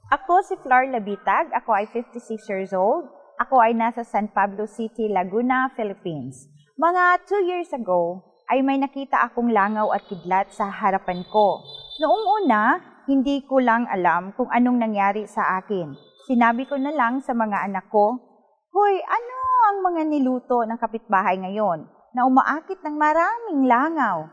Ako si Flor Labitag, ako ay 56 years old. Ako ay nasa San Pablo City, Laguna, Philippines. Mga 2 years ago, ay may nakita akong langaw at kidlat sa harapan ko. Noong una, hindi ko lang alam kung anong nangyari sa akin. Sinabi ko na lang sa mga anak ko, "Hoy, ano ang mga niluto ng kapitbahay ngayon na umaakit ng maraming langaw?"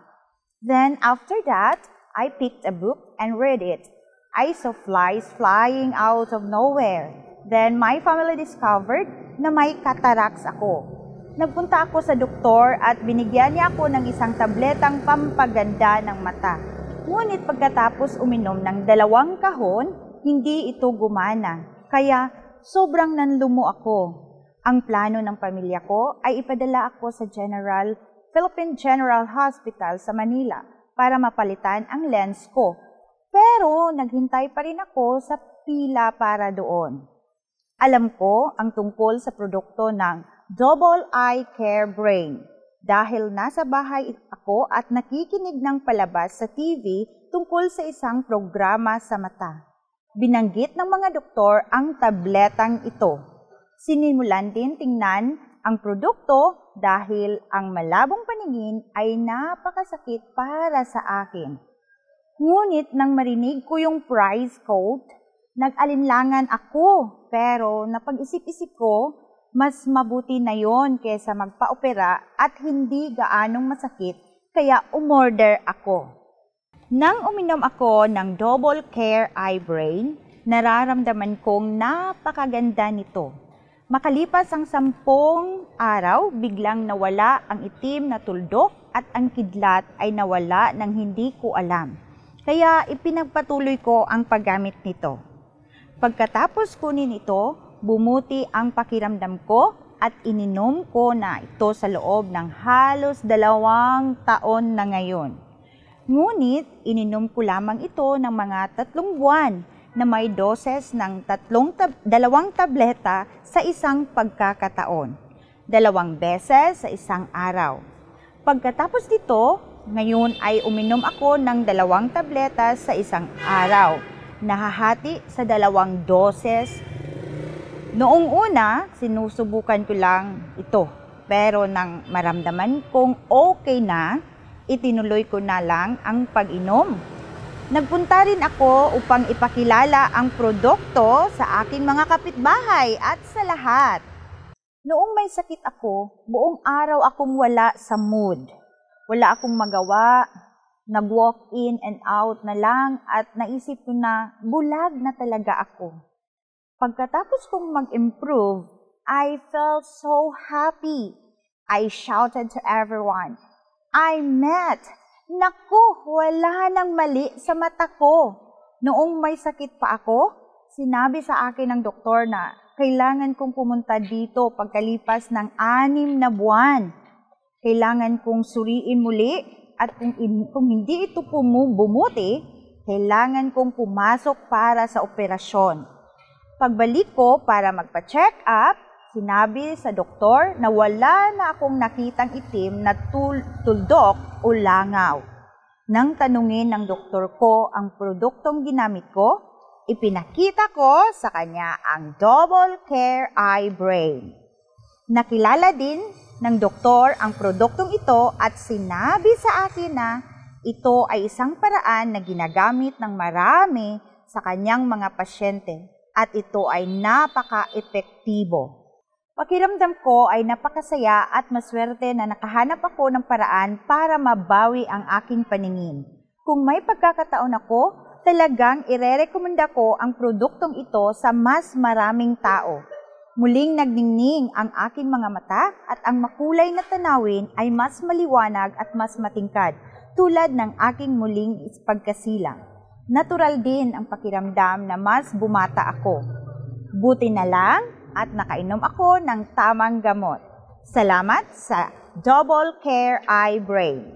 Then after that, I picked a book and read it. I saw flies flying out of nowhere. Then my family discovered na may cataracts ako. Nagpunta ako sa doktor at binigyan niya ako ng isang tabletang pampaganda ng mata. Ngunit pagkatapos uminom ng 2 kahon, hindi ito gumana. Kaya sobrang nanlumo ako. Ang plano ng pamilya ko ay ipadala ako sa Philippine General Hospital sa Manila para mapalitan ang lens ko. Pero naghintay pa rin ako sa pila para doon. Alam ko ang tungkol sa produkto ng Double Eye Care Brain dahil nasa bahay ako at nakikinig ng palabas sa TV tungkol sa isang programa sa mata. Binanggit ng mga doktor ang tabletang ito. Sinimulan din tingnan ang produkto dahil ang malabong paningin ay napakasakit para sa akin. Ngunit nang marinig ko yung price code, nag-alinlangan ako. Pero napag-isip-isip ko, mas mabuti na yon kaysa magpa-opera at hindi gaanong masakit, kaya umorder ako. Nang uminom ako ng Double Care Eye Brain, nararamdaman kong napakaganda nito. Makalipas ang 10 araw, biglang nawala ang itim na tuldok at ang kidlat ay nawala ng hindi ko alam. Kaya ipinagpatuloy ko ang paggamit nito. Pagkatapos kunin ito, bumuti ang pakiramdam ko at ininom ko na ito sa loob ng halos 2 taon na ngayon. Ngunit ininom ko lamang ito ng mga 3 buwan na may doses ng 2 tableta sa isang pagkakataon, 2 beses sa isang araw. Pagkatapos nito, ngayon ay uminom ako ng 2 tableta sa isang araw, nahahati sa 2 doses. Noong una, sinusubukan ko lang ito, pero nang maramdaman kong okay na, itinuloy ko na lang ang pag-inom. Nagpunta rin ako upang ipakilala ang produkto sa aking mga kapitbahay at sa lahat. Noong may sakit ako, buong araw akong wala sa mood. Wala akong magawa, nag-walk in and out na lang at naisip ko na bulag na talaga ako. Pagkatapos kong mag-improve, I felt so happy. I shouted to everyone, "I met! Naku, wala nang mali sa mata ko." Noong may sakit pa ako, sinabi sa akin ng doktor na kailangan kong pumunta dito pagkalipas ng 6 na buwan. Kailangan kong suriin muli at kung hindi ito bumuti, kailangan kong pumasok para sa operasyon. Pagbalik ko para magpa-check up, sinabi sa doktor na wala na akong nakitang itim na tuldok o langaw. Nang tanungin ng doktor ko ang produktong ginamit ko, ipinakita ko sa kanya ang Double Care Eye Brain. Nakilala din ng doktor ang produktong ito at sinabi sa akin na ito ay isang paraan na ginagamit ng marami sa kanyang mga pasyente at ito ay napaka-epektibo. Pakiramdam ko ay napakasaya at maswerte na nakahanap ako ng paraan para mabawi ang aking paningin. Kung may pagkakataon ako, talagang irerekomenda ko ang produktong ito sa mas maraming tao. Muling nagningning ang aking mga mata at ang makulay na tanawin ay mas maliwanag at mas matingkad, tulad ng aking muling pagkasilang. Natural din ang pakiramdam na mas bumata ako. Buti na lang at nakainom ako ng tamang gamot. Salamat sa Double Care Eye Brain.